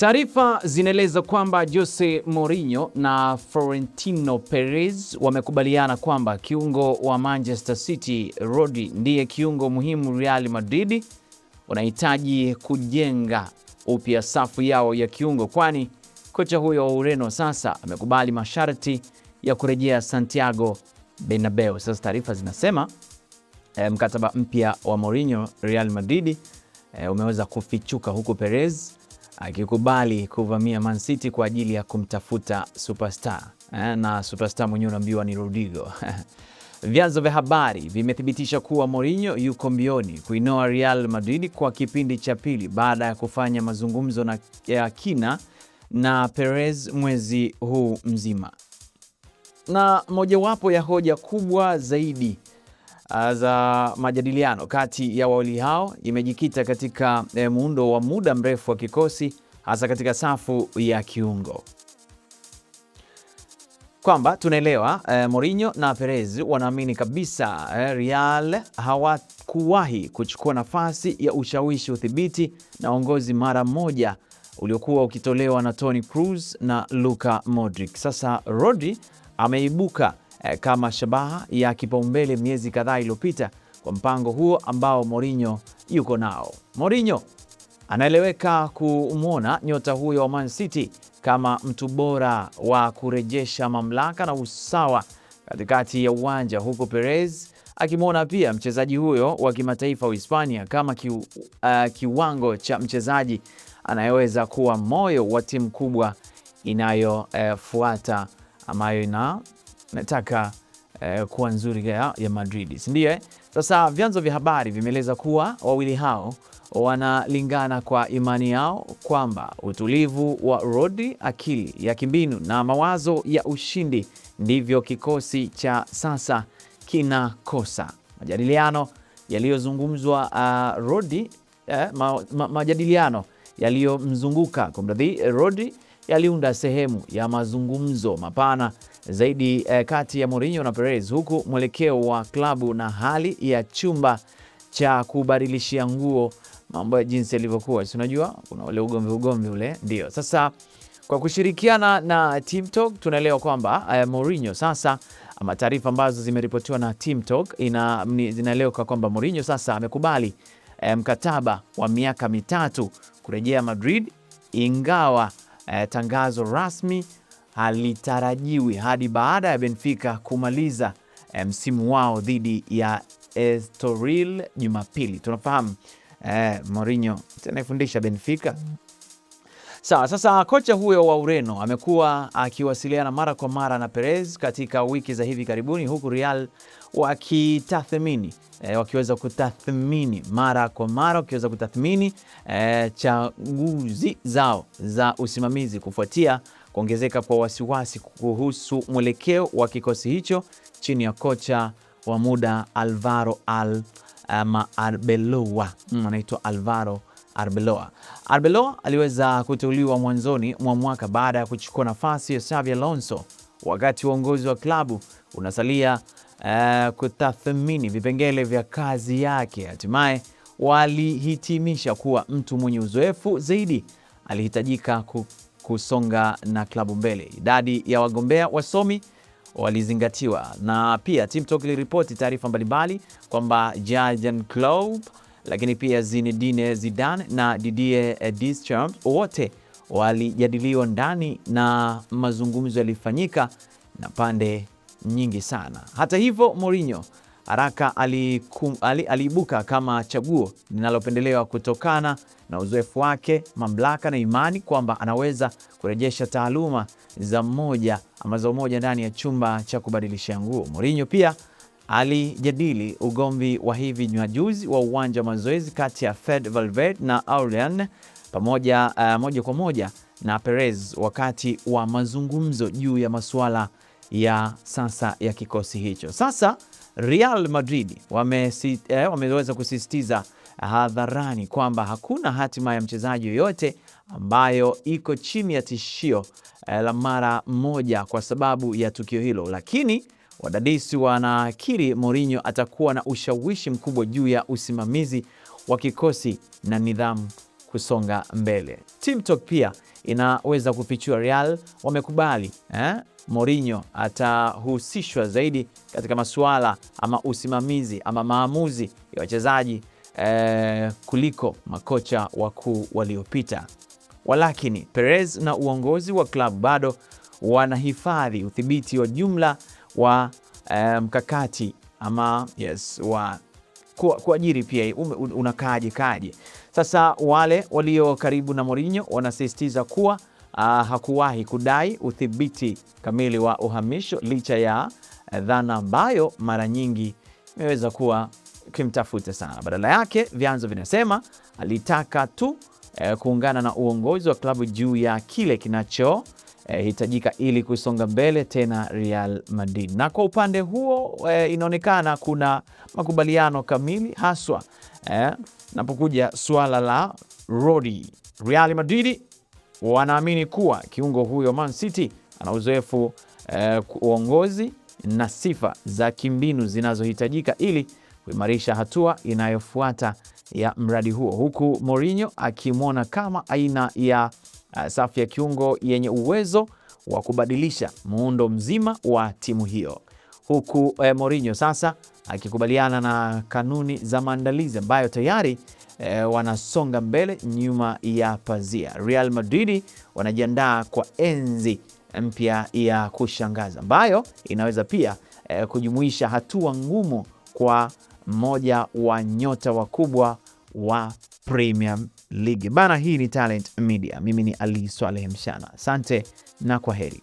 Taarifa zinaeleza kwamba Jose Mourinho na Florentino Perez wamekubaliana kwamba kiungo wa Manchester City Rodri ndiye kiungo muhimu Real Madrid wanahitaji kujenga upya safu yao ya kiungo, kwani kocha huyo wa Ureno sasa amekubali masharti ya kurejea Santiago Bernabeu. Sasa taarifa zinasema mkataba mpya wa Mourinho Real Madrid umeweza kufichuka, huku Perez akikubali kuvamia Man City kwa ajili ya kumtafuta superstar na superstar mwenyewe unaambiwa ni Rodrigo. Vyanzo vya habari vimethibitisha kuwa Mourinho yuko mbioni kuinoa Real Madrid kwa kipindi cha pili baada ya kufanya mazungumzo ya kina na Perez mwezi huu mzima. Na mojawapo ya hoja kubwa zaidi za majadiliano kati ya wawili hao imejikita katika muundo wa muda mrefu wa kikosi, hasa katika safu ya kiungo. Kwamba tunaelewa Mourinho na Perez wanaamini kabisa Real hawakuwahi kuchukua nafasi ya ushawishi, udhibiti na uongozi mara moja uliokuwa ukitolewa na Toni Kroos na Luka Modric. Sasa Rodri ameibuka kama shabaha ya kipaumbele miezi kadhaa iliyopita kwa mpango huo ambao Mourinho yuko nao. Mourinho anaeleweka kumwona nyota huyo wa Man City kama mtu bora wa kurejesha mamlaka na usawa katikati ya uwanja, huko Perez akimwona pia mchezaji huyo wa kimataifa wa Hispania kama kiwango cha mchezaji anayeweza kuwa moyo wa timu kubwa inayofuata ambayo nataka kuwa nzuri ya Madrid, si ndio? Sasa vyanzo vya habari vimeeleza kuwa wawili hao wanalingana kwa imani yao kwamba utulivu wa Rodri, akili ya kimbinu na mawazo ya ushindi ndivyo kikosi cha sasa kinakosa. Majadiliano yaliyozungumzwa Rodri majadiliano yaliyomzunguka Rodri yaliunda sehemu ya mazungumzo mapana zaidi kati ya Mourinho na Perez, huku mwelekeo wa klabu na hali ya chumba cha kubadilishia nguo mambo ya jinsi yalivyokuwa. Si unajua kuna ule ugomvi ule, ndio. Sasa kwa kushirikiana na Team Talk tunaelewa kwamba Mourinho sasa, ama taarifa ambazo zimeripotiwa na Team Talk zinaeleweka kwamba Mourinho sasa amekubali mkataba wa miaka 3 kurejea Madrid, ingawa tangazo rasmi halitarajiwi hadi baada ya Benfica kumaliza msimu wao dhidi ya Estoril Jumapili. Tunafahamu Mourinho anayefundisha Benfica. Sasa kocha huyo wa Ureno amekuwa akiwasiliana mara kwa mara na Perez katika wiki za hivi karibuni, huku Real wakiweza kutathmini mara kwa mara, wakiweza kutathmini chaguzi zao za usimamizi kufuatia kuongezeka kwa wasiwasi kuhusu mwelekeo wa kikosi hicho chini ya kocha wa muda Alvaro Arbeloa. Anaitwa Alvaro Arbeloa. Arbeloa aliweza kuteuliwa mwanzoni mwa mwaka baada ya kuchukua nafasi ya Xabi Alonso, wakati uongozi wa klabu unasalia kutathmini vipengele vya kazi yake. Hatimaye walihitimisha kuwa mtu mwenye uzoefu zaidi alihitajika kusonga na klabu mbele. Idadi ya wagombea wasomi walizingatiwa, na pia Team Talk iliripoti taarifa mbalimbali kwamba Jurgen Klopp, lakini pia Zinedine Zidane na Didier Deschamps wote walijadiliwa ndani, na mazungumzo yalifanyika na pande nyingi sana. Hata hivyo, Mourinho haraka aliibuka kama chaguo linalopendelewa kutokana na uzoefu wake, mamlaka na imani kwamba anaweza kurejesha taaluma za umoja ndani ya chumba cha kubadilishia nguo. Mourinho pia alijadili ugomvi wa hivi majuzi wa uwanja wa mazoezi kati ya Fede Valverde na Aurelian moja kwa moja na Perez wakati wa mazungumzo juu ya masuala ya sasa ya kikosi hicho. Sasa Real Madrid wameweza kusisitiza hadharani kwamba hakuna hatima ya mchezaji yoyote ambayo iko chini ya tishio la mara moja kwa sababu ya tukio hilo, lakini wadadisi wanakiri Mourinho atakuwa na ushawishi mkubwa juu ya usimamizi wa kikosi na nidhamu kusonga mbele. Team Talk pia inaweza kufichua Real wamekubali Mourinho atahusishwa zaidi katika masuala ama usimamizi ama maamuzi ya wachezaji kuliko makocha wakuu waliopita. Walakini Perez na uongozi wa klabu bado wanahifadhi udhibiti wa jumla wa mkakati ama wa kuajiri pia unakaje. Sasa wale walio karibu na Mourinho wanasisitiza kuwa hakuwahi kudai udhibiti kamili wa uhamisho, licha ya dhana ambayo mara nyingi imeweza kuwa kimtafuta sana. Badala yake vyanzo vinasema alitaka tu kuungana na uongozi wa klabu juu ya kile kinachohitajika ili kusonga mbele tena Real Madrid. Na kwa upande huo inaonekana kuna makubaliano kamili, haswa napokuja suala la Rodri. Real Madrid wanaamini kuwa kiungo huyo Man City ana uzoefu, uongozi na sifa za kimbinu zinazohitajika ili kuimarisha hatua inayofuata ya mradi huo, huku Mourinho akimwona kama aina ya safu ya kiungo yenye uwezo wa kubadilisha muundo mzima wa timu hiyo, huku Mourinho sasa akikubaliana na kanuni za maandalizi ambayo tayari wanasonga mbele nyuma ya pazia. Real Madrid wanajiandaa kwa enzi mpya ya kushangaza ambayo inaweza pia kujumuisha hatua ngumu kwa mmoja wa nyota wakubwa wa Premier League. Bana, hii ni Talent Media. Mimi ni Ali Swaleh Mshana. Asante na kwaheri.